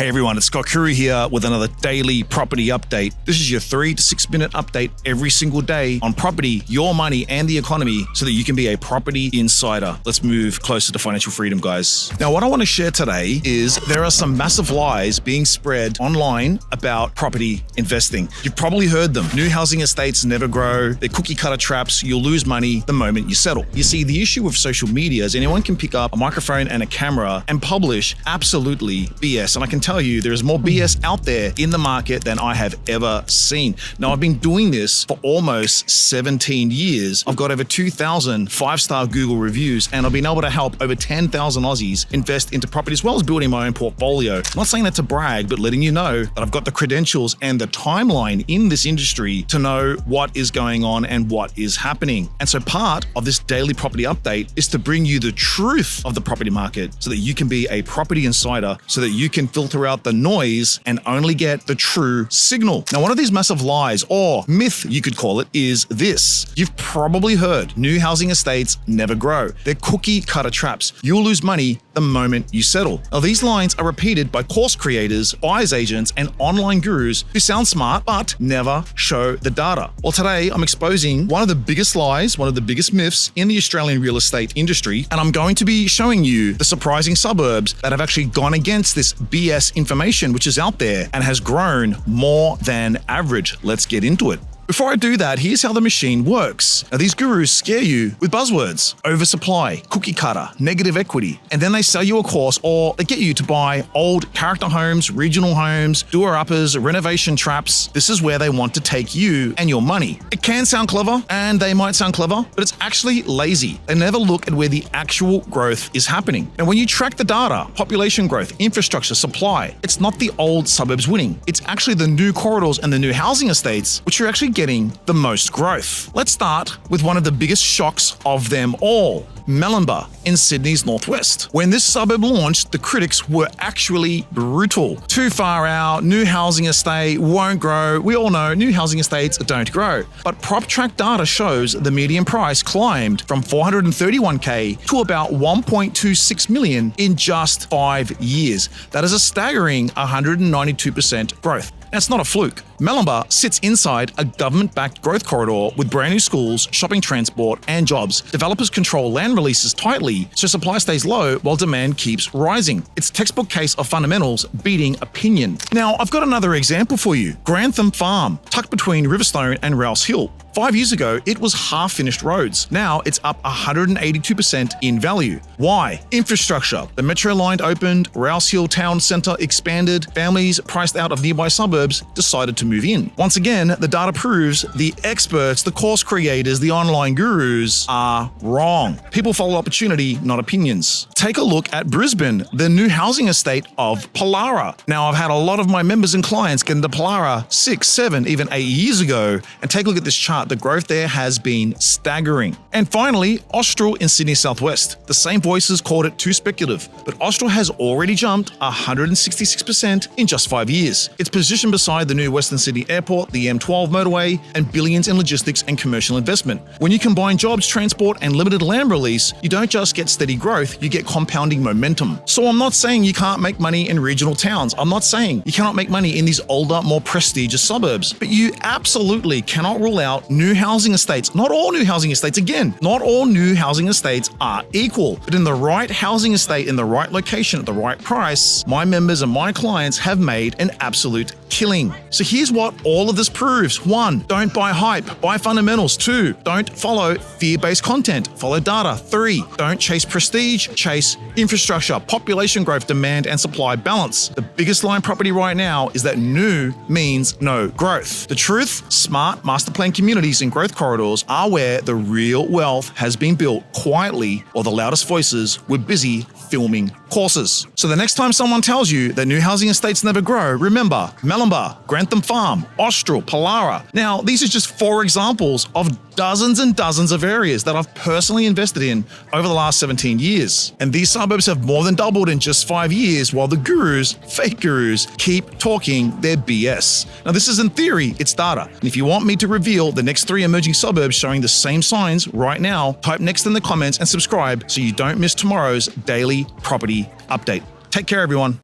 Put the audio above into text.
Hey everyone, it's Kuru here with another daily property update. This is your 3 to 6 minute update every single day on property, your money, and the economy so that you can be a property insider. Let's move closer to financial freedom, guys. Now, what I want to share today is there are some massive lies being spread online about property investing. You've probably heard them. New housing estates never grow. They're cookie cutter traps. You'll lose money the moment you settle. You see, the issue with social media is anyone can pick up a microphone and a camera and publish absolutely BS. And I can tell you, there is more BS out there in the market than I have ever seen. Now, I've been doing this for almost 17 years. I've got over 2,000 5-star Google reviews, and I've been able to help over 10,000 Aussies invest into property as well as building my own portfolio. I'm not saying that to brag, but letting you know that I've got the credentials and the timeline in this industry to know what is going on and what is happening. And so part of this daily property update is to bring you the truth of the property market so that you can be a property insider, so that you can filter out the noise and only get the true signal. Now, one of these massive lies, or myth you could call it, is this. You've probably heard new housing estates never grow. They're cookie cutter traps. You'll lose money the moment you settle. Now, these lines are repeated by course creators, buyer's agents, and online gurus who sound smart but never show the data. Well, today I'm exposing one of the biggest lies, one of the biggest myths in the Australian real estate industry, and I'm going to be showing you the surprising suburbs that have actually gone against this BS information which is out there and has grown more than average. Let's get into it. Before I do that, here's how the machine works. Now, these gurus scare you with buzzwords: oversupply, cookie cutter, negative equity, and then they sell you a course or they get you to buy old character homes, regional homes, doer-uppers, renovation traps. This is where they want to take you and your money. It can sound clever, and they might sound clever, but it's actually lazy. They never look at where the actual growth is happening. And when you track the data, population growth, infrastructure, supply, it's not the old suburbs winning. It's actually the new corridors and the new housing estates which are actually getting the most growth. Let's start with one of the biggest shocks of them all. Melonba in Sydney's northwest. When this suburb launched, the critics were actually brutal. Too far out, new housing estate, won't grow. We all know new housing estates don't grow. But PropTrack data shows the median price climbed from $431K to about $1.26 million in just 5 years. That is a staggering 192% growth. That's not a fluke. Melonba sits inside a government-backed growth corridor with brand new schools, shopping transport, and jobs. Developers control land releases tightly, so supply stays low while demand keeps rising. It's a textbook case of fundamentals beating opinion. Now, I've got another example for you. Grantham Farm, tucked between Riverstone and Rouse Hill. 5 years ago, it was half-finished roads. Now it's up 182% in value. Why? Infrastructure. The Metro line opened, Rouse Hill Town Centre expanded, families priced out of nearby suburbs decided to move in. Once again, the data proves the experts, the course creators, the online gurus are wrong. People follow opportunity, not opinions. Take a look at Brisbane, the new housing estate of Pallara. Now, I've had a lot of my members and clients get into Pallara 6, 7, even 8 years ago, and take a look at this chart. The growth there has been staggering. And finally, Austral in Sydney Southwest. The same voices called it too speculative, but Austral has already jumped 166% in just 5 years. It's positioned beside the new Western Sydney Airport, the M12 motorway, and billions in logistics and commercial investment. When you combine jobs, transport, and limited land release, you don't just get steady growth, you get compounding momentum. So I'm not saying you can't make money in regional towns. I'm not saying you cannot make money in these older, more prestigious suburbs, but you absolutely cannot rule out new housing estates. Not all new housing estates, again, not all new housing estates are equal, but in the right housing estate, in the right location, at the right price, my members and my clients have made an absolute killing. So here's what all of this proves. 1, don't buy hype, buy fundamentals. 2, don't follow fear-based content, follow data. 3, don't chase prestige, chase infrastructure, population growth, demand, and supply balance. The biggest lie in property right now is that new means no growth. The truth, smart master plan communities and growth corridors are where the real wealth has been built quietly, or the loudest voices were busy filming courses. So the next time someone tells you that new housing estates never grow, remember Melonba, Grantham Farm, Austral, Pallara. Now, these are just 4 examples of dozens and dozens of areas that I've personally invested in over the last 17 years. And these suburbs have more than doubled in just 5 years, while the gurus, fake gurus, keep talking their BS. Now, this is in theory, it's data. And if you want me to reveal the next 3 emerging suburbs showing the same signs right now, type next in the comments and subscribe so you don't miss tomorrow's daily property update. Take care, everyone.